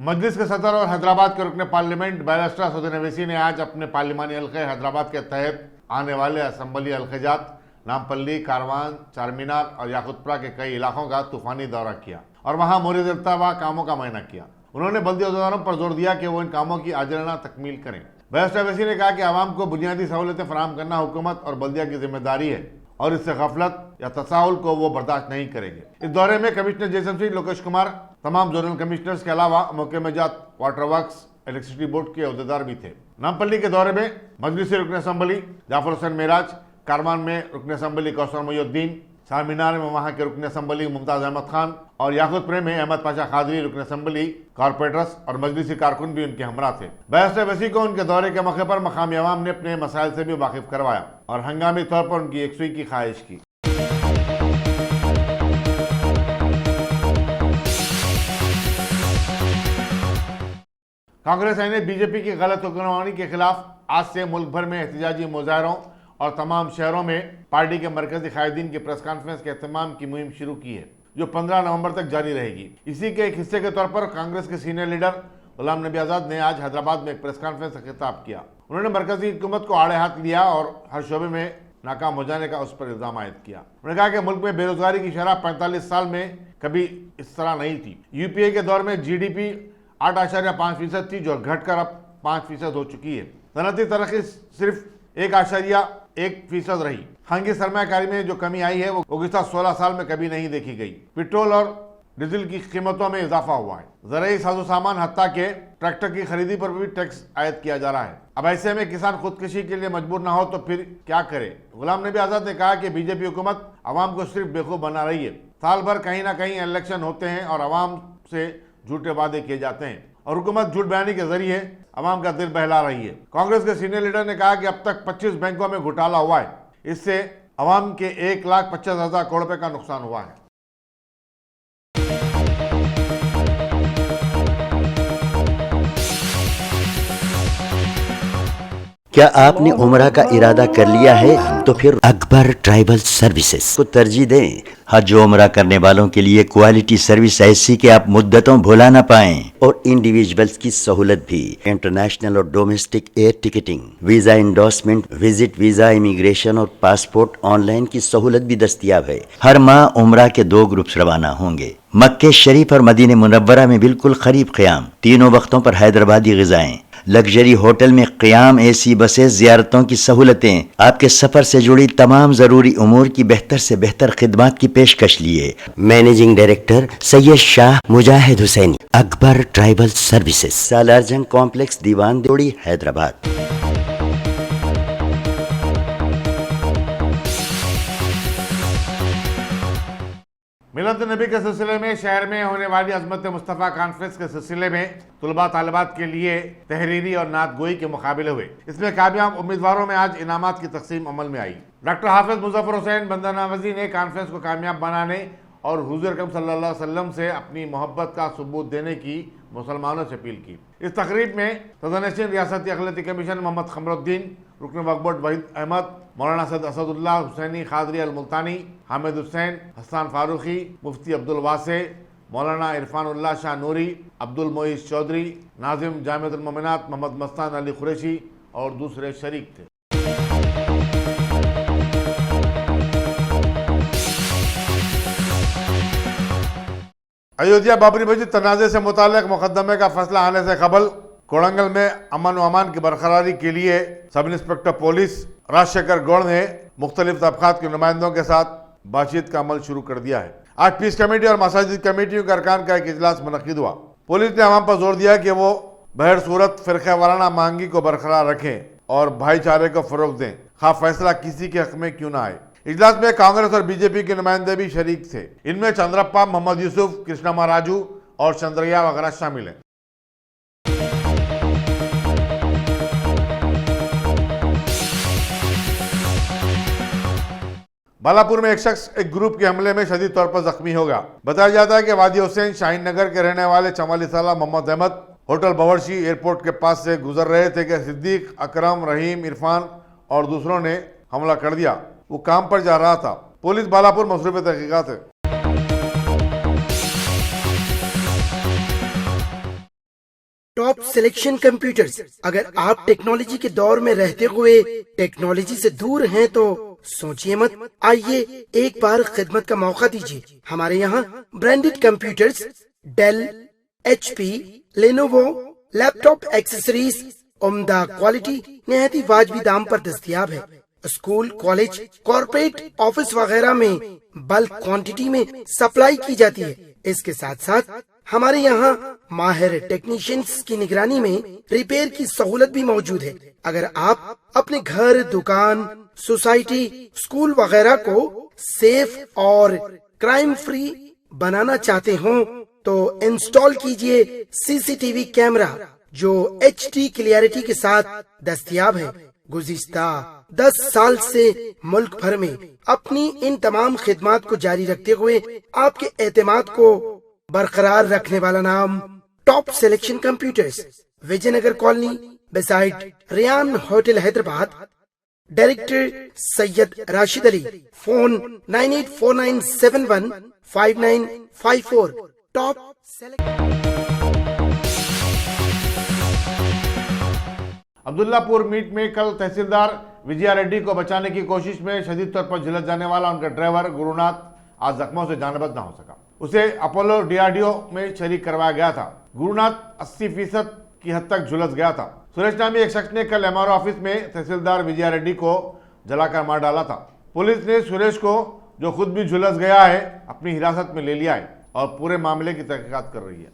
मजलिस के सदर और हैदराबाद के रुकन पार्लियामेंट बैरिस्टर असदुद्दीन अवैसी ने आज अपने पार्लिमानी हल्के हैदराबाद के तहत आने वाले असम्बली हल्केजात नामपल्ली, कारवान, चारमीनार और याकुतपुरा के कई इलाकों का तूफानी दौरा किया और वहां मोरदता व कामों का मुआयना किया। उन्होंने बल्दी अहदेदारों पर जोर दिया कि वो इन कामों की आजराना तकमील करें। बैरिस्टर अवैसी ने कहा कि आवाम को बुनियादी सहूलतें फराहम करना हुकूमत और बल्दिया की जिम्मेदारी है और इससे गफलत या तसाहुल को वो बर्दाश्त नहीं करेंगे। इस दौरे में कमिश्नर जेएसएमसी लोकेश कुमार, तमाम जोनल कमिश्नर्स के अलावा मौके में जात वाटर वर्क्स, इलेक्ट्रिसिटी बोर्ड के अहदेदार भी थे। नामपल्ली के दौरे में मजलिस रुकन असम्बली जाफर हुसैन मेराज, कारवान में रुकन असम्बली कौसर मोइनुद्दीन, चारमीनार में वहां के रुकन असम्बली मुमताज अहमद खान और याकुतपुरा में अहमद पाशा खादरी रुकन असम्बली, कारपोरेटर्स और मजलिसी कारकुन भी उनके हमरा थे। बैरिस्टर अवैसी को उनके दौरे के मौके पर मकामी अवाम ने अपने मसाइल से भी वाकिफ करवाया और हंगामी तौर पर उनकी यकसुई की ख्वाहिश की। कांग्रेस ने बीजेपी की गलत हुक्मरानी के खिलाफ आज से मुल्क भर में एहतजाजी मुजाहरों और तमाम शहरों में पार्टी के मरकजी कायदीन की प्रेस कॉन्फ्रेंस के एहतमाम की मुहिम शुरू की है, जो 15 नवंबर तक जारी रहेगी। इसी के एक हिस्से के तौर पर कांग्रेस के सीनियर लीडर गुलाम नबी आज़ाद ने आज हैदराबाद में एक प्रेस कॉन्फ्रेंस से खिताब किया। उन्होंने मरकजी हुकूमत को आड़े हाथ लिया और हर शोबे में नाकाम हो जाने का उस पर इल्जाम आयद किया। उन्होंने कहा कि मुल्क में बेरोजगारी की शरह 45 साल में कभी इस तरह नहीं थी। यूपीए के दौर में GDP 8.5% थी, जो घटकर अब 5% हो चुकी है। सनअती तरक्की सिर्फ 1.1% रही। खानगी सरमायाकारी में जो कमी आई है वो गुज़िश्ता 16 साल में कभी नहीं देखी गई। पेट्रोल और डीजल की कीमतों में इजाफा हुआ है। ज़रूरी साजो सामान हत्ता के ट्रैक्टर की खरीदी पर भी टैक्स आयद किया जा रहा है। अब ऐसे में किसान खुदकुशी के लिए मजबूर ना हो तो फिर क्या करे। गुलाम नबी आज़ाद ने कहा कि बीजेपी हुकूमत आवाम को सिर्फ बेवकूफ़ बना रही है। साल भर कहीं ना कहीं इलेक्शन होते हैं और आवाम से झूठे वादे किए जाते हैं और हुकूमत झूठ बयानी के जरिए अवाम का दिल बहला रही है। कांग्रेस के सीनियर लीडर ने कहा कि अब तक 25 बैंकों में घोटाला हुआ है। इससे अवाम के 1,50,000 करोड़ रुपए का नुकसान हुआ है। क्या आपने उम्रा का इरादा कर लिया है तो फिर अकबर ट्राइबल सर्विसेज को तरजीह दें। हज उम्रा करने वालों के लिए क्वालिटी सर्विस ऐसी कि आप मुद्दतों भुला ना पाएं और इंडिविजुअल्स की सहूलत भी। इंटरनेशनल और domestic air ticketing, visa endorsement, visit visa, immigration और पासपोर्ट ऑनलाइन की सहूलत भी दस्तियाब है। हर माह उम्रा के 2 ग्रुप्स रवाना होंगे। मक्के शरीफ और मदीने मुनव्वरा में बिल्कुल करीब क़याम, तीनों वक्तों पर हैदराबादी ग़िज़ाएं, लग्जरी होटल में क़याम, AC बसें, ज़ियारतों की सहूलतें, आपके सफ़र से जुड़ी तमाम ज़रूरी उमूर की बेहतर से बेहतर खिदमत की पेशकश लिए। Managing director Syed Shah Mujahid Hussaini, Akbar tribal services, Salarjung complex, Diwan Devdi, Hyderabad. मिलाद नबी के सिलसिले में शहर में होने वाली अजमत मुस्तफ़ा कॉन्फ्रेंस के सिलसिले में तुलबा तालिबात के लिए तहरीरी और नात गोई के मुकाबले हुए। इसमें कामयाब उम्मीदवारों में आज इनामात की तकसीम अमल में आई। डॉक्टर हाफिज मुजफ्फर हुसैन बंदा नवाजी ने कॉन्फ्रेंस को कामयाब बनाने और हुज़ूर अकरम सल्लल्लाहु अलैहि वसल्लम से अपनी मोहब्बत का सबूत देने की मुसलमानों से अपील की। इस तकरीब में सदर-ए-नशीन रियासती अक़लियती कमीशन मोहम्मद क़मरुद्दीन, रुकन वक्फ बोर्ड वहीद अहमद, मौलाना सैयद असदुल्लाह हुसैनी क़ादरी अल-मुल्तानी, हामिद हुसैन, हसन फारूकी, मुफ्ती अब्दुल वासे, मौलाना इरफानुल्लाह शाह नूरी, अब्दुल मोइज़ चौधरी, नाज़िम जामिअतुल मोमिनात मोहम्मद मस्तान अली कुरैशी और दूसरे शरीक थे। अयोध्या बाबरी मस्जिद तनाज़े से मुताल्लिक़ मुकदमे का फैसला आने से कबल कोड़ंगल में अमन व अमान की बरकरारी के लिए sub inspector police Rajshekhar Gaur ने मुख्तलिफ तबक़ात के नुमाइंदों के साथ बातचीत का अमल शुरू कर दिया है। आज पीस कमेटी और मसाजिद कमेटियों के अरकान का एक इजलास मुनक़िद हुआ। पुलिस ने अवाम पर जोर दिया कि वो बहर सूरत फ़िरक़ा वाराना मांगी को बरकरार रखें और भाईचारे को फ़रोग़ दें, खा फैसला किसी के हक़ में क्यों ना आए। इजलास में कांग्रेस और बीजेपी के नुमाइंदे भी शरीक थे। इनमें चंद्रप्पा, मोहम्मद यूसुफ, कृष्णा महाराजू और चंद्रैया वगैरह शामिल हैं। बालापुर में एक शख्स एक ग्रुप के हमले में शदीद तौर पर जख्मी हो गया। बताया जाता है कि वादी हुसैन शाहीन नगर के रहने वाले 44 साल मोहम्मद अहमद होटल बावर्ची एयरपोर्ट के पास से गुजर रहे थे कि सिद्दीक, अकरम, रहीम, इरफान और दूसरों ने हमला कर दिया। वो काम पर जा रहा था। पुलिस बालापुर मसरूफ़ तहक़ीक़ात है। Top selection computers. अगर आप टेक्नोलॉजी के दौर में रहते हुए टेक्नोलॉजी से दूर हैं तो सोचिए मत, आइए एक बार खिदमत का मौका दीजिए। हमारे यहाँ branded computers Dell, HP, Lenovo, laptop accessories उम्दा क्वालिटी निहायत ही वाजबी दाम पर दस्तयाब है। स्कूल, कॉलेज, कॉर्पोरेट, ऑफिस वगैरह में बल्क क्वांटिटी में सप्लाई की जाती है। इसके साथ साथ हमारे यहाँ माहिर टेक्नीशियंस की निगरानी में रिपेयर की सहूलत भी मौजूद है। अगर आप अपने घर, दुकान, सोसाइटी, स्कूल वगैरह को सेफ और क्राइम फ्री बनाना चाहते हो तो इंस्टॉल कीजिए CCTV कैमरा जो HD क्लियरिटी के साथ दस्तयाब है। गुज़िश्ता 10 साल से मुल्क भर में अपनी इन तमाम खिदमात को जारी रखते हुए आपके एतमाद को बरकरार रखने वाला नाम top selection computers, Vijayanagar colony beside Riyan hotel Hyderabad. Director Syed Rashid Ali. Phone 9849715954। Top Abdullapurmet में कल तहसीलदार विजया रेड्डी को बचाने की कोशिश में शदीद तौर पर झुलस जाने वाला उनका ड्राइवर गुरुनाथ आज जख्मों से जानबद न हो सका। उसे अपोलो DRDO में शरीक करवाया गया था। गुरुनाथ 80% की हद तक झुलस गया था। सुरेश नामी एक शख्स ने कल MRO ऑफिस में तहसीलदार विजया रेड्डी को जलाकर मार डाला था। पुलिस ने सुरेश को, जो खुद भी झुलस गया है, अपनी हिरासत में ले लिया है और पूरे मामले की तहकीकात कर रही है।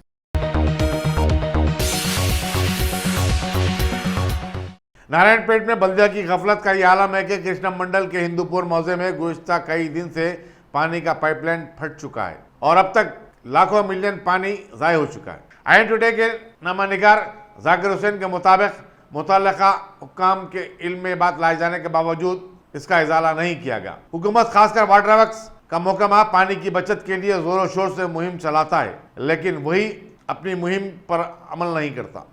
नारायणपेट में बल्दिया की गफलत का ये आलम है कि कृष्ण मंडल के हिंदूपुर मौजे में गुज़िश्ता कई दिन से पानी का पाइपलाइन फट चुका है और अब तक लाखों मिलियन पानी ज़ाय हो चुका है। आईएन टुडे के नामानिगार जाकिर हुसैन के मुताबिक मुतल्लिका हुक्काम के इल्म में बात लाए जाने के बावजूद इसका इजाला नहीं किया गया। हुकूमत खासकर वाटर वर्क्स का महकमा पानी की बचत के लिए जोरों शोर से मुहिम चलाता है, लेकिन वही अपनी मुहिम पर अमल नहीं करता।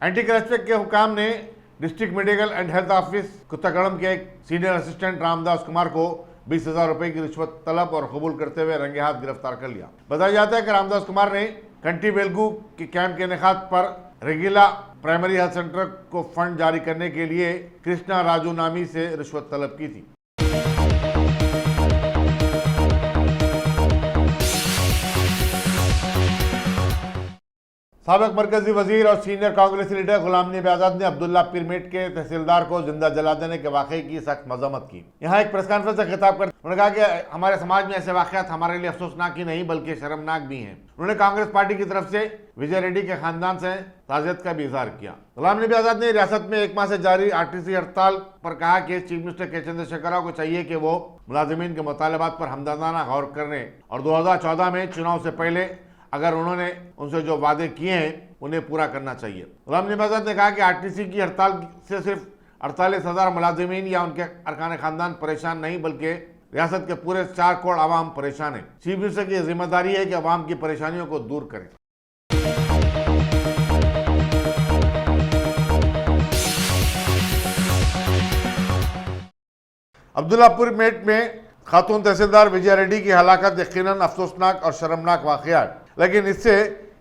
एंटी करप्शन के हुकाम ने district medical and health office Kothagudem के एक सीनियर असिस्टेंट रामदास कुमार को 20,000 रुपए की रिश्वत तलब और कबूल करते हुए रंगे हाथ गिरफ्तार कर लिया। बताया जाता है कि रामदास कुमार ने कंटी वेलगू के कैंप के इनेकाद पर रेगिला प्राइमरी हेल्थ सेंटर को फंड जारी करने के लिए कृष्णा राजू नामी से रिश्वत तलब की थी। साबिक मरकजी वजीर और सीनियर कांग्रेसी लीडर गुलाम नबी आजाद ने अब्दुल्ला पीर मीट के तहसीलदार को जिंदा जला देने के वाकये की सख्त मजम्मत की। यहाँ एक प्रेस कॉन्फ्रेंस से खिताब कर उन्होंने कहा कि हमारे समाज में ऐसे वाकयात हमारे लिए अफसोसनाक ही नहीं बल्कि शर्मनाक भी हैं। उन्होंने कांग्रेस पार्टी की तरफ से विजय रेड्डी के खानदान से ताज़ियत का भी इजहार किया। गुलाम नबी आजाद ने रियासत में 1 माह से जारी RTC हड़ताल पर कहा कि चीफ मिनिस्टर के चंद्रशेखर राव को चाहिए कि वो मुलाजिमीन के मुतालबात पर हमदर्दाना गौर करने और 2014 में चुनाव से पहले अगर उन्होंने उनसे जो वादे किए हैं उन्हें पूरा करना चाहिए। गुलाम नबी आजाद ने कहा कि RTC की हड़ताल से सिर्फ 48,000 मुलाजिमीन या उनके अरकान खानदान परेशान नहीं बल्कि रियासत के पूरे 4 करोड़ आवाम परेशान है। चीफ मिनिस्टर की जिम्मेदारी है कि आवाम की परेशानियों को दूर करें। अब्दुल्लापुर मेट में खातून तहसीलदार विजया रेड्डी की हलाकत यकीनन अफसोसनाक और शर्मनाक वाकया है, लेकिन इससे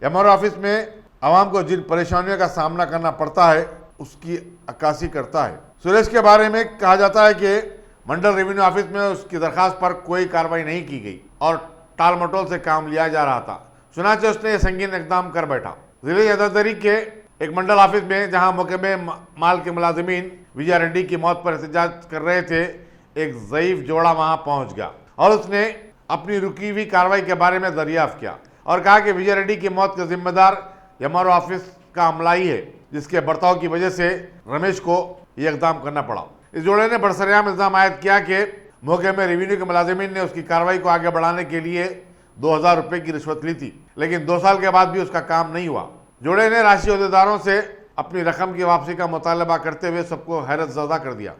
MRO ऑफिस में आवाम को जिन परेशानियों का सामना करना पड़ता है उसकी अक्कासी करता है। सुरेश के बारे में कहा जाता है कि मंडल रेवेन्यू ऑफिस में उसकी दरखास्त पर कोई कार्रवाई नहीं की गई और टाल मटोल से काम लिया जा रहा था। चुनाचे उसने ये संगीन इकदाम कर बैठा। जिले यदादरी के एक मंडल ऑफिस में जहां मुकम्मे माल के मुलाजिमीन विजया रेड्डी की मौत पर एहतजाज कर रहे थे, एक ज़ईफ जोड़ा वहां पहुंच गया और उसने अपनी रुकी हुई कार्रवाई के बारे में दरियाफ्त किया और कहा कि विजय रेड्डी की मौत का जिम्मेदार MRO ऑफिस का अमलाई है, जिसके बर्ताव की वजह से रमेश को यह इकदाम करना पड़ा। इस जोड़े ने बरसरियाम इल्जाम आयद किया कि मौके में रेवेन्यू के मुलाजिमीन ने उसकी कार्रवाई को आगे बढ़ाने के लिए 2,000 रुपये की रिश्वत ली थी, लेकिन 2 साल के बाद भी उसका काम नहीं हुआ। जोड़े ने राशि अहदेदारों से अपनी रकम की वापसी का मुतालबा करते हुए सबको हैरत ज़दा कर दिया।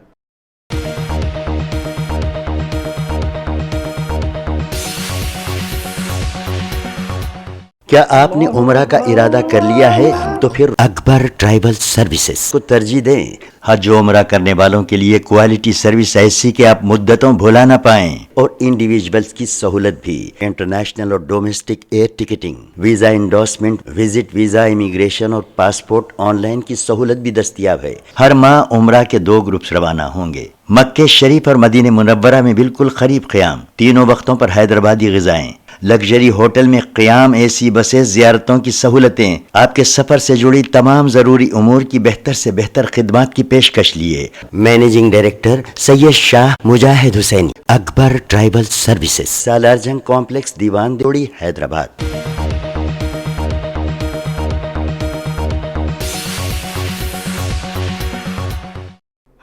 क्या आपने उम्रा का इरादा कर लिया है तो फिर अकबर ट्राइबल सर्विसेज को तरजीह दें। हज उम्रा करने वालों के लिए क्वालिटी सर्विस ऐसी कि आप मुद्दतों भुला ना पाएं और इंडिविजुअल्स की सहूलत भी। इंटरनेशनल और domestic air ticketing, visa endorsement, visit visa, immigration और पासपोर्ट ऑनलाइन की सहूलत भी दस्तयाब है। हर माह उम्रा के 2 ग्रुप्स रवाना होंगे। मक्के शरीफ और मदीने मुनव्वरा में बिल्कुल करीब क़याम, तीनों वक्तों पर हैदराबादी ग़िज़ाएं, लग्जरी होटल में क़याम, एसी बसेस, ज़ियारतों की सहूलतें, आपके सफ़र से जुड़ी तमाम ज़रूरी उमूर की बेहतर से बेहतर खिदमात की पेशकश लिए। Managing director Syed Shah Mujahid Hussaini, Akbar tribal services, Salarjung complex, Diwan Devdi, Hyderabad.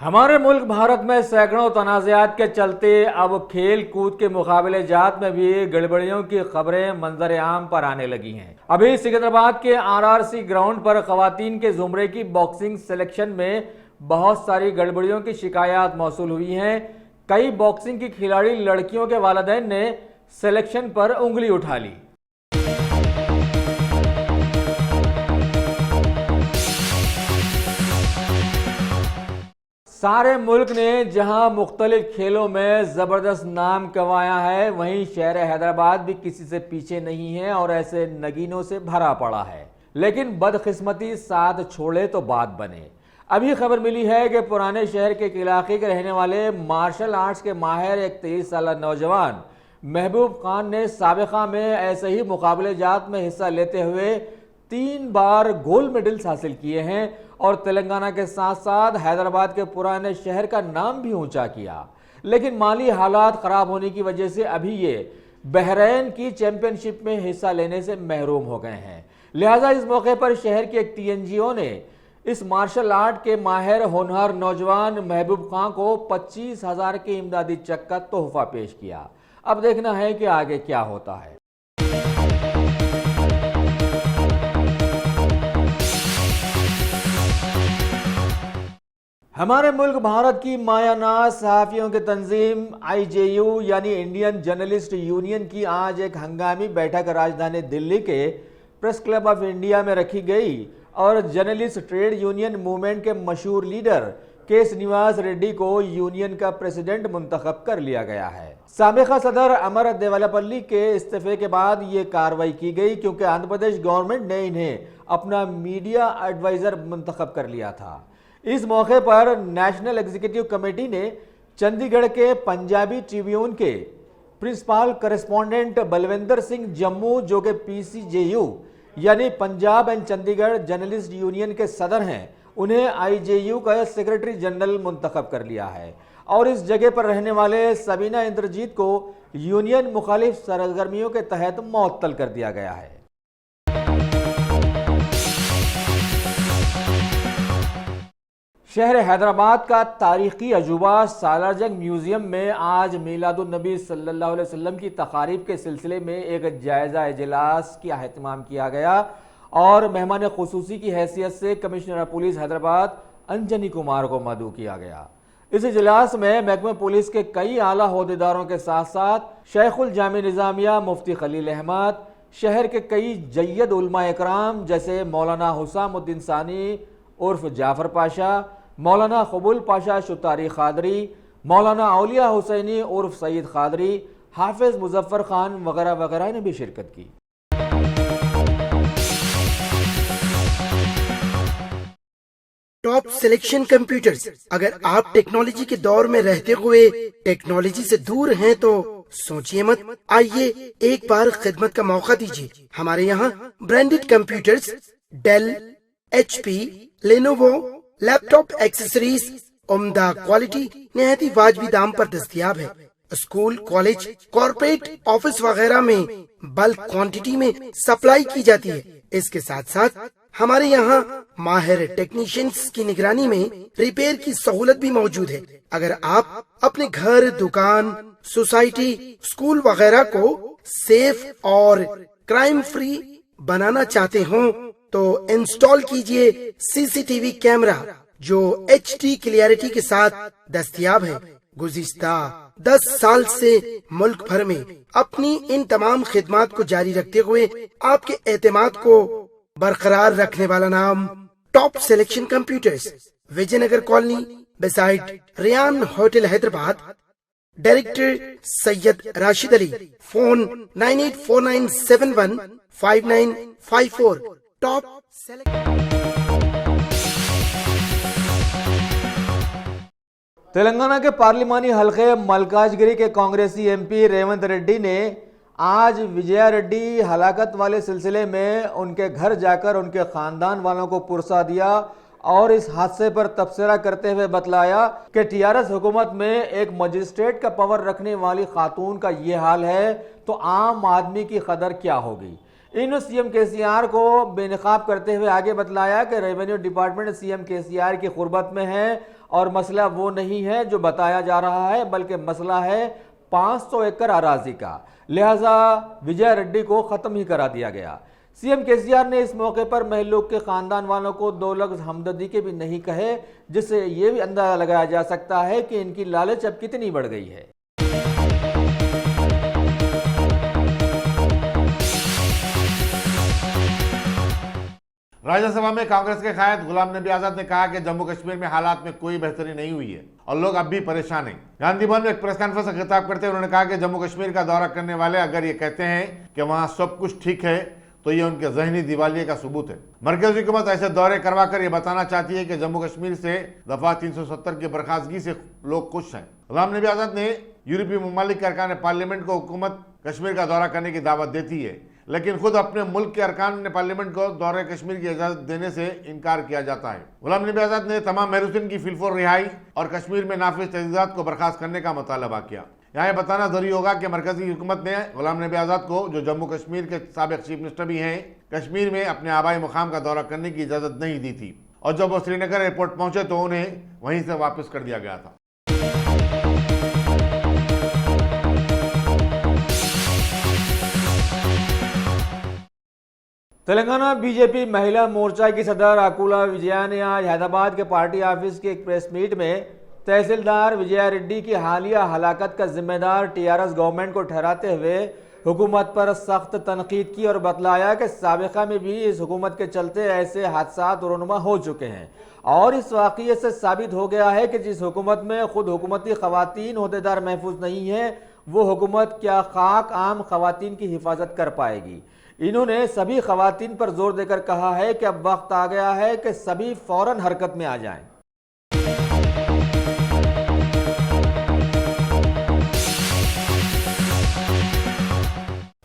हमारे मुल्क भारत में सैकड़ों तनाज़ात के चलते अब खेल कूद के मुकाबले जात में भी गड़बड़ियों की खबरें मंजर आम पर आने लगी हैं। अभी सिकंदराबाद के RRC ग्राउंड पर खवातीन के जुमरे की बॉक्सिंग सिलेक्शन में बहुत सारी गड़बड़ियों की शिकायत मौसूल हुई हैं। कई बॉक्सिंग की खिलाड़ी लड़कियों के वालिदैन ने सिलेक्शन पर उंगली उठा ली। सारे मुल्क ने जहां मुख्तलिफ खेलों में ज़बरदस्त नाम कमाया है, वहीं शहर हैदराबाद भी किसी से पीछे नहीं है और ऐसे नगीनों से भरा पड़ा है। लेकिन बदकिस्मती साथ छोड़े तो बात बने। अभी खबर मिली है कि पुराने शहर के एक इलाके के रहने वाले मार्शल आर्ट्स के माहिर एक 23 साल नौजवान महबूब खान ने साबिका में ऐसे ही मुकाबले जात में हिस्सा लेते हुए 3 बार गोल्ड मेडल्स हासिल किए हैं और तेलंगाना के साथ साथ हैदराबाद के पुराने शहर का नाम भी ऊंचा किया। लेकिन माली हालात ख़राब होने की वजह से अभी ये बहरीन की चैंपियनशिप में हिस्सा लेने से महरूम हो गए हैं। लिहाजा इस मौके पर शहर की एक TNGO ने इस मार्शल आर्ट के माहिर होनहार नौजवान महबूब खान को 25,000 के इमदादी चेक का तोहफा पेश किया। अब देखना है कि आगे क्या होता है। हमारे मुल्क भारत की मायानाज सहाफ़ियों की तंजीम IJU यानी इंडियन जर्नलिस्ट यूनियन की आज एक हंगामी बैठक राजधानी दिल्ली के प्रेस क्लब ऑफ इंडिया में रखी गई और जर्नलिस्ट ट्रेड यूनियन मूवमेंट के मशहूर लीडर के श्रीनिवास रेड्डी को यूनियन का प्रेसिडेंट मुंतखब कर लिया गया है। साबिका सदर अमर देवलापल्ली के इस्तीफे के बाद ये कार्रवाई की गई क्योंकि आंध्र प्रदेश गवर्नमेंट ने इन्हें अपना मीडिया एडवाइजर मुंतखब कर लिया था। इस मौके पर नेशनल एग्जीक्यूटिव कमेटी ने चंडीगढ़ के पंजाबी ट्रिब्यून के प्रिंसिपल करेस्पॉन्डेंट बलविंदर सिंह जम्मू, जो कि PCJU यानी Punjab and Chandigarh journalist union के सदर हैं, उन्हें IJU का सेक्रेटरी जनरल मुंतखब कर लिया है और इस जगह पर रहने वाले सबीना इंद्रजीत को यूनियन मुखालिफ सरगर्मियों के तहत मुअत्तल कर दिया गया है। शहर हैदराबाद का तारीखी अजूबा सालारजंग म्यूजियम में आज मीलादुन्नबी सल्लल्लाहु अलैहि वसल्लम की तकारीब के सिलसिले में एक जायज़ा इजलास का एहतमाम किया गया और मेहमान खुसूसी की हैसियत से कमिश्नर पुलिस हैदराबाद अंजनी कुमार को मदऊ किया गया। इस इजलास में महकमे पुलिस के कई आला ओहदेदारों के साथ साथ शेखुल जामी निज़ामिया मुफ्ती खलील अहमद, शहर के कई जय्यद उलमा इकराम जैसे मौलाना हुसामुद्दीन सानी उर्फ जाफर पाशा, मौलाना कबूल पाशा शुतारी खादरी, मौलाना औलिया हुसैनी उर्फ सईद खादरी, हाफिज मुजफ्फर खान वगैरह वगैरह ने भी शिरकत की। Top selection computers. अगर आप टेक्नोलॉजी के दौर में रहते हुए टेक्नोलॉजी से दूर हैं तो सोचिए मत, आइए एक बार खिदमत का मौका दीजिए। हमारे यहाँ branded computers Dell, HP, Lenovo, laptop accessories उम्दा क्वालिटी निहायत ही वाजबी दाम पर दस्तयाब है। स्कूल, कॉलेज, कॉर्पोरेट, ऑफिस वगैरह में बल्क क्वांटिटी में सप्लाई की जाती है। इसके साथ साथ हमारे यहाँ माहिर टेक्नीशियंस की निगरानी में रिपेयर की सहूलत भी मौजूद है। अगर आप अपने घर, दुकान, सोसाइटी, स्कूल वगैरह को सेफ और क्राइम फ्री बनाना चाहते हो तो इंस्टॉल कीजिए CCTV कैमरा जो HD क्लियरिटी के साथ दस्तयाब है। गुज़िश्ता 10 साल से मुल्क भर में अपनी इन तमाम खिदमात को जारी रखते हुए आपके एतमाद को बरकरार रखने वाला नाम top selection computers, Vijayanagar colony beside Riyan hotel Hyderabad. Director Syed Rashid Ali. Phone 9849715954। Top Telangana के पार्लिमानी हलके मलकाजगिरी के कांग्रेसी एमपी रेवंत रेड्डी ने आज विजया रेड्डी हलाकत वाले सिलसिले में उनके घर जाकर उनके खानदान वालों को पुरसा दिया और इस हादसे पर तबसरा करते हुए बतलाया कि टीआरएस हुकूमत में एक मजिस्ट्रेट का पावर रखने वाली खातून का ये हाल है तो आम आदमी की कदर क्या होगी। इन सीएम केसीआर को बेनकाब करते हुए आगे बतलाया कि रेवेन्यू डिपार्टमेंट सीएम केसीआर की खुर्बत में है और मसला वो नहीं है जो बताया जा रहा है, बल्कि मसला है 500 एकड़ अराजी का, लिहाजा विजय रेड्डी को ख़त्म ही करा दिया गया। सीएम केसीआर ने इस मौके पर महलूक के खानदान वालों को 2 लफ्ज़ हमदर्दी के भी नहीं कहे, जिससे ये भी अंदाजा लगाया जा सकता है कि इनकी लालच अब कितनी बढ़ गई है। राज्यसभा में कांग्रेस के कायद गुलाम नबी आजाद ने कहा कि जम्मू कश्मीर में हालात में कोई बेहतरी नहीं हुई है और लोग अब भी परेशान हैं। गांधी भवन में एक प्रेस कॉन्फ्रेंस से खिताब करते हुए उन्होंने कहा कि जम्मू कश्मीर का दौरा करने वाले अगर ये कहते हैं कि वहां सब कुछ ठीक है तो ये उनके जहनी दिवालिये का सबूत है। मरकजी हुकूमत ऐसे दौरे करवा कर ये बताना चाहती है कि जम्मू कश्मीर से दफा 370 की बर्खास्तगी से लोग खुश हैं। गुलाम नबी आजाद ने यूरोपीय ममालिक के अरकान पार्लियामेंट को हुकूमत कश्मीर का दौरा करने की दावत देती है, लेकिन खुद अपने मुल्क के अरकान ने पार्लियामेंट को दौरे कश्मीर की इजाजत देने से इनकार किया जाता है। गुलाम नबी आजाद ने तमाम महरूसिन की फिलफोर रिहाई और कश्मीर में नाफिज तजदीदात को बर्खास्त करने का मुतालबा किया। यहाँ यह बताना जरूरी होगा कि मरकजी हुकूमत ने गुलाम नबी आजाद को, जो जम्मू कश्मीर के साबिक चीफ मिनिस्टर भी हैं, कश्मीर में अपने आबाई मुकाम का दौरा करने की इजाजत नहीं दी थी और जब वो श्रीनगर एयरपोर्ट पहुंचे तो उन्हें वहीं से वापस कर दिया गया था। तेलंगाना बीजेपी महिला मोर्चा की सदर अकुला विजया ने आज हैदराबाद के पार्टी ऑफिस के एक प्रेस मीट में तहसीलदार विजया रेड्डी की हालिया हलाकत का जिम्मेदार टीआरएस गवर्नमेंट को ठहराते हुए हुकूमत पर सख्त तनकीद की और बतलाया कि साबिका में भी इस हुकूमत के चलते ऐसे हादसा रुनुमा हो चुके हैं और इस वाक़ये से साबित हो गया है कि जिस हुकूमत में खुद हुकूमती खवातीन ओहदेदार महफूज नहीं है, वो हुकूमत क्या खाक आम खवातीन की हिफाजत कर पाएगी। इन्होंने सभी खवातीन पर जोर देकर कहा है कि अब वक्त आ गया है कि सभी फौरन हरकत में आ जाएं।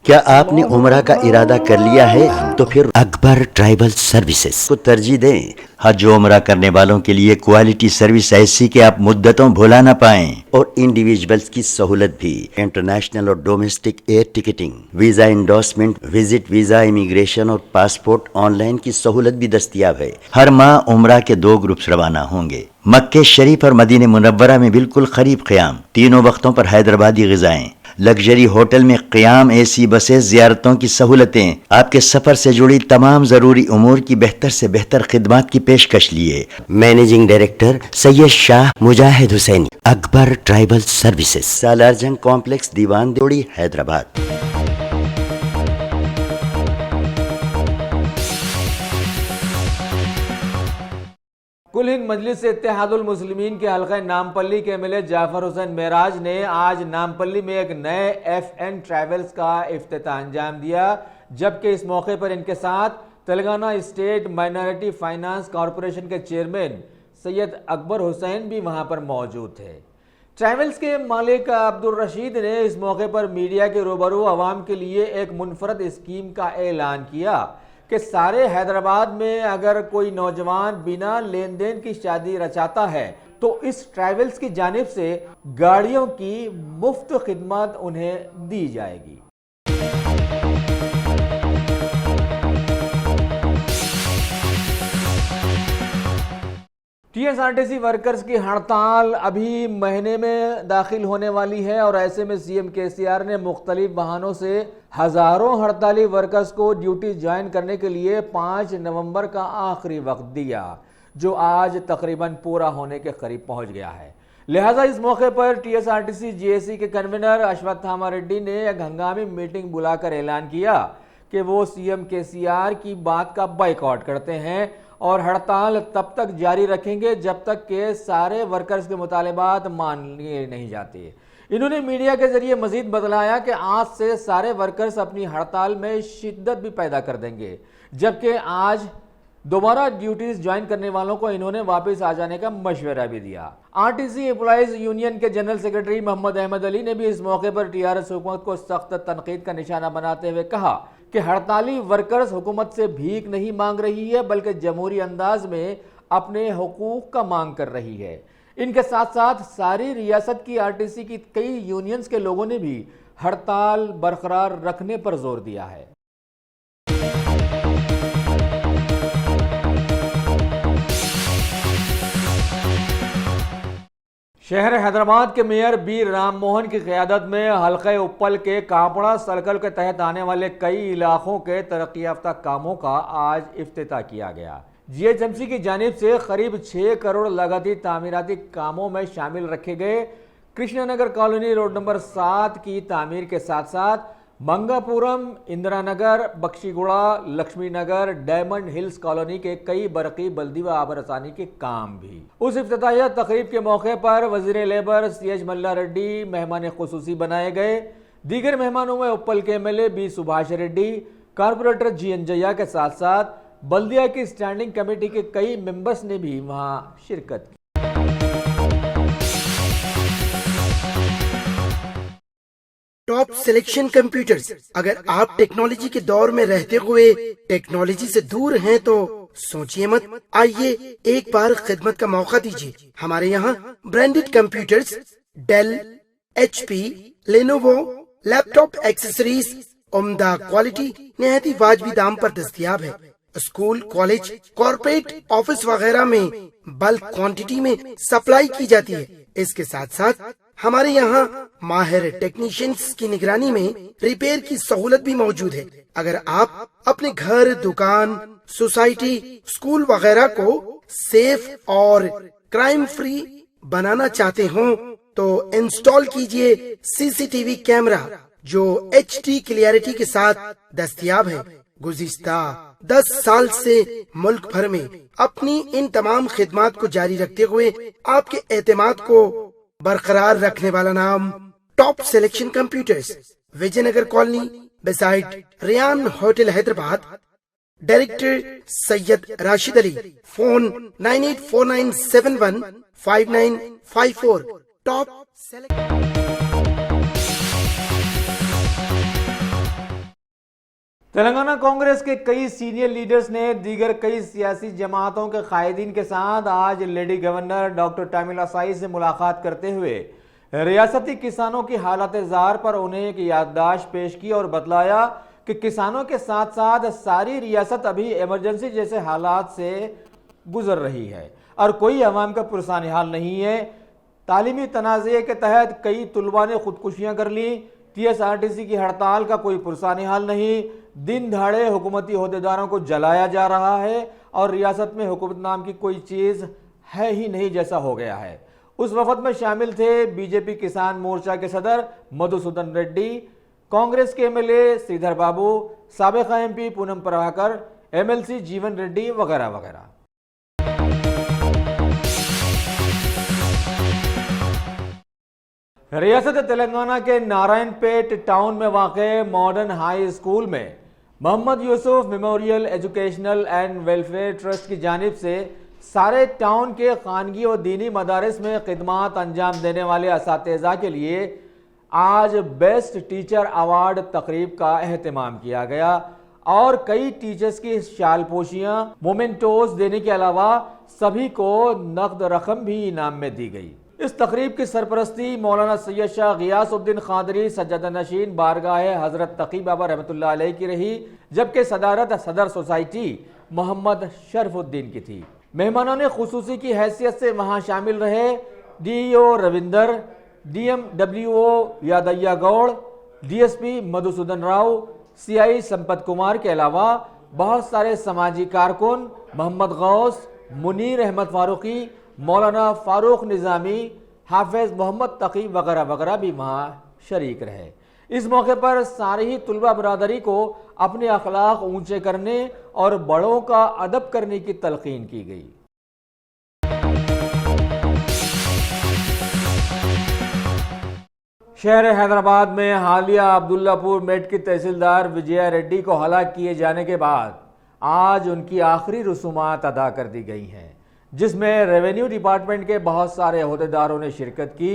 क्या आपने उम्रा का इरादा कर लिया है तो फिर अकबर ट्राइबल सर्विसेज को तरजीह दें। हज उम्रा करने वालों के लिए क्वालिटी सर्विस ऐसी कि आप मुद्दतों भुला ना पाएं और इंडिविजुअल्स की सहूलत भी। इंटरनेशनल और domestic air ticketing, visa endorsement, visit visa, immigration और पासपोर्ट ऑनलाइन की सहूलत भी दस्तयाब है। हर माह उम्रा के 2 ग्रुप्स रवाना होंगे। मक्के शरीफ और मदीने मुनव्वरा में बिल्कुल करीब क़याम, तीनों वक्तों पर हैदराबादी ग़िज़ाएं, लग्जरी होटल में क़याम, एसी बसें, ज़ियारतों की सहूलतें, आपके सफ़र से जुड़ी तमाम ज़रूरी उमूर की बेहतर से बेहतर खिदमात की पेशकश लिए। Managing director Syed Shah Mujahid Hussaini, Akbar tribal services, Salarjung complex, Diwan Devdi, Hyderabad. कुल हिंद मजलिस इत्तेहादुल मुस्लिमीन के हल्का नामपल्ली के एमएलए जाफर हुसैन मेराज ने आज नामपल्ली में एक नए FN ट्रैवल्स का इफ्तिताह अंजाम दिया, जबकि इस मौके पर इनके साथ Telangana state minority finance corporation के चेयरमैन सैयद अकबर हुसैन भी वहां पर मौजूद थे। ट्रैवल्स के मालिक अब्दुल रशीद ने इस मौके पर मीडिया के रूबरू आवाम के लिए एक मुनफरद स्कीम का ऐलान किया कि सारे हैदराबाद में अगर कोई नौजवान बिना लेन देन की शादी रचाता है तो इस ट्रैवल्स की जानिब से गाड़ियों की मुफ्त खिदमत उन्हें दी जाएगी। टीएसआरटीसी वर्कर्स की हड़ताल अभी महीने में दाखिल होने वाली है और ऐसे में सीएम केसीआर ने मुख्तलिफ बहानों से हजारों हड़ताली वर्कर्स को ड्यूटी ज्वाइन करने के लिए 5 नवंबर का आखिरी वक्त दिया, जो आज तकरीबन पूरा होने के करीब पहुंच गया है। लिहाजा इस मौके पर टीएसआरटीसी जेएसी के कन्वीनर अश्वत्थामा रेड्डी ने एक हंगामी मीटिंग बुलाकर ऐलान किया कि वो सीएम केसीआर की बात का बाइकआउट करते हैं और हड़ताल तब तक जारी रखेंगे जब तक के सारे वर्कर्स के मुतालिबात मान लिए नहीं जाते। इन्होंने मीडिया के जरिए मजीद बतलाया कि आज से सारे वर्कर्स अपनी हड़ताल में शिद्दत भी पैदा कर देंगे, जबकि आज दोबारा ड्यूटीज ज्वाइन करने वालों को इन्होंने वापस आ जाने का मशवरा भी दिया। आरटीसी एम्प्लॉइज यूनियन के जनरल सेक्रेटरी मोहम्मद अहमद अली ने भी इस मौके पर टीआरएस हुकूमत को सख्त तनकीद का निशाना बनाते हुए कहा कि हड़ताली वर्कर्स हुकूमत से भीख नहीं मांग रही है बल्कि जमहूरी अंदाज में अपने हुकूक का मांग कर रही है। इनके साथ साथ सारी रियासत की आरटीसी की कई यूनियंस के लोगों ने भी हड़ताल बरकरार रखने पर जोर दिया है। शहर हैदराबाद के मेयर बी राम मोहन की क़यादत में हल्के उप्पल के कापड़ा सर्कल के तहत आने वाले कई इलाकों के तरक्की याफ्ता कामों का आज इफ्तिताह किया गया। जीएचएमसी की जानिब से करीब 6 करोड़ लगाती तामीराती कामों में शामिल रखे गए कृष्णनगर कॉलोनी रोड नंबर 7 की तामीर के साथ साथ मंगापुरम, इंदिरा नगर, बख्शीगुड़ा, लक्ष्मी नगर, डायमंड हिल्स कॉलोनी के कई बरकी बल्दी व आबरसानी के काम भी। उस इफ्तिताहिया तकरीब के मौके पर वजीर लेबर CH मल्ला रेड्डी मेहमान खुसूसी बनाए गए। दीगर मेहमानों में उप्पल के MLA B Subhash Reddy, corporator GN Jaya के साथ साथ बल्दिया की स्टैंडिंग कमेटी के कई मेंबर्स ने भी वहां शिरकत की। Top selection computers. अगर आप टेक्नोलॉजी के दौर में रहते हुए टेक्नोलॉजी से दूर हैं तो सोचिए मत, आइए एक बार खिदमत का मौका दीजिए। हमारे यहाँ branded computers Dell, HP, Lenovo, laptop accessories उम्दा क्वालिटी निहायत ही वाजिबी दाम पर दस्तयाब है। स्कूल, कॉलेज, कॉर्पोरेट, ऑफिस वगैरह में बल्क क्वांटिटी में सप्लाई की जाती है। इसके साथ साथ हमारे यहाँ माहिर टेक्नीशियंस की निगरानी में रिपेयर की सहूलत भी मौजूद है। अगर आप अपने घर, दुकान, सोसाइटी, स्कूल वगैरह को सेफ और क्राइम फ्री बनाना चाहते हो तो इंस्टॉल कीजिए CCTV कैमरा जो HD क्लियरिटी के साथ दस्तयाब है। गुज़िश्ता 10 साल से मुल्क भर में अपनी इन तमाम खिदमात को जारी रखते हुए आपके एतमाद को बरकरार रखने वाला नाम top selection computers, Vijayanagar colony beside Riyan hotel Hyderabad. Director Syed Rashid Ali. Phone 9849715954। Top Telangana Congress के कई सीनियर लीडर्स ने दीगर कई सियासी जमातों के कायदीन के साथ आज लेडी गवर्नर डॉक्टर तमिलिसाई से मुलाकात करते हुए रियासती किसानों की हालत ज़ार पर उन्हें एक याददाश्त पेश की और बतलाया कि किसानों के साथ साथ सारी रियासत अभी इमरजेंसी जैसे हालात से गुजर रही है और कोई अवाम का पुरसान हाल नहीं है। तालीमी तनाज़े के तहत कई तुलबा ने खुदकुशियाँ कर ली। TSRTC की हड़ताल का कोई पुरसान हाल नहीं। दिन दहाड़े हुकूमती अहदेदारों को जलाया जा रहा है और रियासत में हुकूमत नाम की कोई चीज़ है ही नहीं जैसा हो गया है। उस वफद में शामिल थे बीजेपी किसान मोर्चा के सदर मधुसूदन रेड्डी, कांग्रेस के MLA श्रीधर बाबू, साबिक़ MP पूनम प्रभाकर, MLC जीवन रेड्डी वगैरह वगैरह। रियासत तेलंगाना के नारायणपेट टाउन में वाक़े मॉडर्न हाई स्कूल में Mohammed Yusuf memorial educational and welfare trust की जानिब से सारे टाउन के खानगी और दीनी मदारिस में खिदमात अंजाम देने वाले असातिज़ा के लिए आज बेस्ट टीचर अवार्ड तकरीब का एहतमाम किया गया और कई टीचर्स की शालपोशियाँ, मोमेंटोस देने के अलावा सभी को नकद रकम भी इनाम में दी गई। इस तकरीब की सरपरस्ती मौलाना सैयद शाह गियासुद्दीन खादरी सज्जादा नशीन बारगाह हजरत तकी बाबा रहमतुल्लाह अलैह की रही, जबकि सदारत सदर सोसाइटी मोहम्मद शरफुद्दीन की थी। मेहमानों ने खुसूसी की हैसियत से वहाँ शामिल रहे DEO Ravinder, DM WO यादయ్య Gaur, DSP Madhusudan Rao, CI Sampat Kumar के अलावा बहुत सारे समाजी कारकुन मोहम्मद गौस, मुनीर अहमद फारूकी, मौलाना फारूक निज़ामी, हाफिज मोहम्मद तकी वगैरह वगैरह भी वहाँ शरीक रहे। इस मौके पर सारी ही तुलबा बरादरी को अपने अखलाक ऊंचे करने और बड़ों का अदब करने की तलकीन की गई। शहर हैदराबाद में हालिया अब्दुल्लापुर मेट की तहसीलदार विजया रेड्डी को हलाक किए जाने के बाद आज उनकी आखिरी रसूमात अदा कर दी गई हैं, जिसमें रेवेन्यू डिपार्टमेंट के बहुत सारे अहदेदारों ने शिरकत की।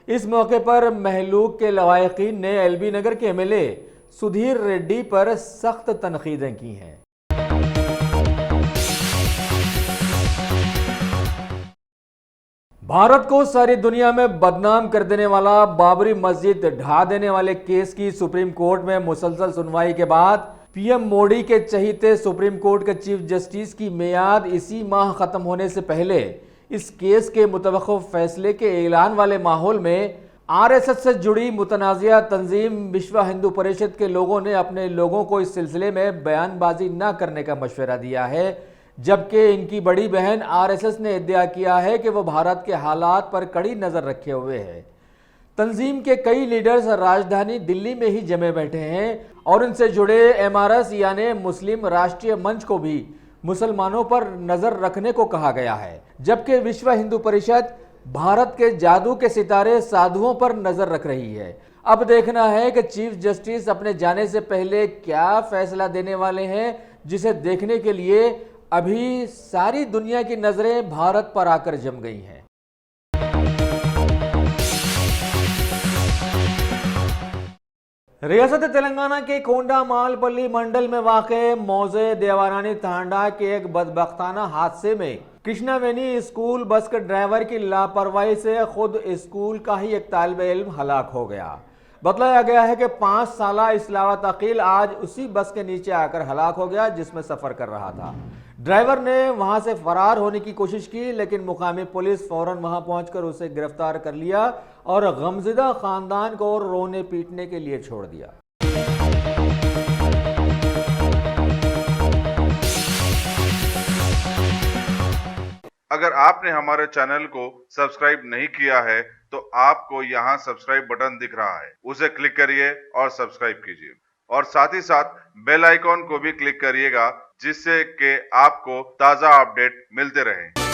इस मौके पर महलूक के लवाहिकीन ने एलबी नगर के एमएलए सुधीर रेड्डी पर सख्त तनकीदें की हैं। भारत को सारी दुनिया में बदनाम कर देने वाला बाबरी मस्जिद ढा देने वाले केस की सुप्रीम कोर्ट में मुसलसल सुनवाई के बाद पीएम मोदी के चहीते सुप्रीम कोर्ट के चीफ जस्टिस की मियाद इसी माह खत्म होने से पहले इस केस के मुतवक्किफ फैसले के ऐलान वाले माहौल में आरएसएस से जुड़ी मुतनाज़िया तंजीम विश्व हिंदू परिषद के लोगों ने अपने लोगों को इस सिलसिले में बयानबाजी न करने का मशवरा दिया है, जबकि इनकी बड़ी बहन आरएसएस ने इद्दिया किया है कि वो भारत के हालात पर कड़ी नज़र रखे हुए है। तंजीम के कई लीडर्स राजधानी दिल्ली में ही जमे बैठे हैं और इनसे जुड़े एमआरएस यानी मुस्लिम राष्ट्रीय मंच को भी मुसलमानों पर नजर रखने को कहा गया है, जबकि विश्व हिंदू परिषद भारत के जादू के सितारे साधुओं पर नजर रख रही है। अब देखना है कि चीफ जस्टिस अपने जाने से पहले क्या फैसला देने वाले हैं, जिसे देखने के लिए अभी सारी दुनिया की नजरें भारत पर आकर जम गई हैं। रियासत तेलंगाना के कोंडा मालपल्ली मंडल में वाक़े मौजे देवारानी तांडा के एक बदबख्ताना हादसे में कृष्णावेनी स्कूल बस के ड्राइवर की लापरवाही से खुद स्कूल का ही एक तालिब इल्म हलाक हो गया। बतलाया गया है कि 5 साला इस्लावत अकील आज उसी बस के नीचे आकर हलाक हो गया जिसमें सफर कर रहा था। ड्राइवर ने वहां से फरार होने की कोशिश की, लेकिन मुकामी पुलिस फौरन वहां पहुंचकर उसे गिरफ्तार कर लिया और गमज़दा खानदान को रोने पीटने के लिए छोड़ दिया। अगर आपने हमारे चैनल को सब्सक्राइब नहीं किया है तो आपको यहाँ सब्सक्राइब बटन दिख रहा है, उसे क्लिक करिए और सब्सक्राइब कीजिए और साथ ही साथ बेल आइकॉन को भी क्लिक करिएगा, जिससे कि आपको ताज़ा अपडेट मिलते रहें।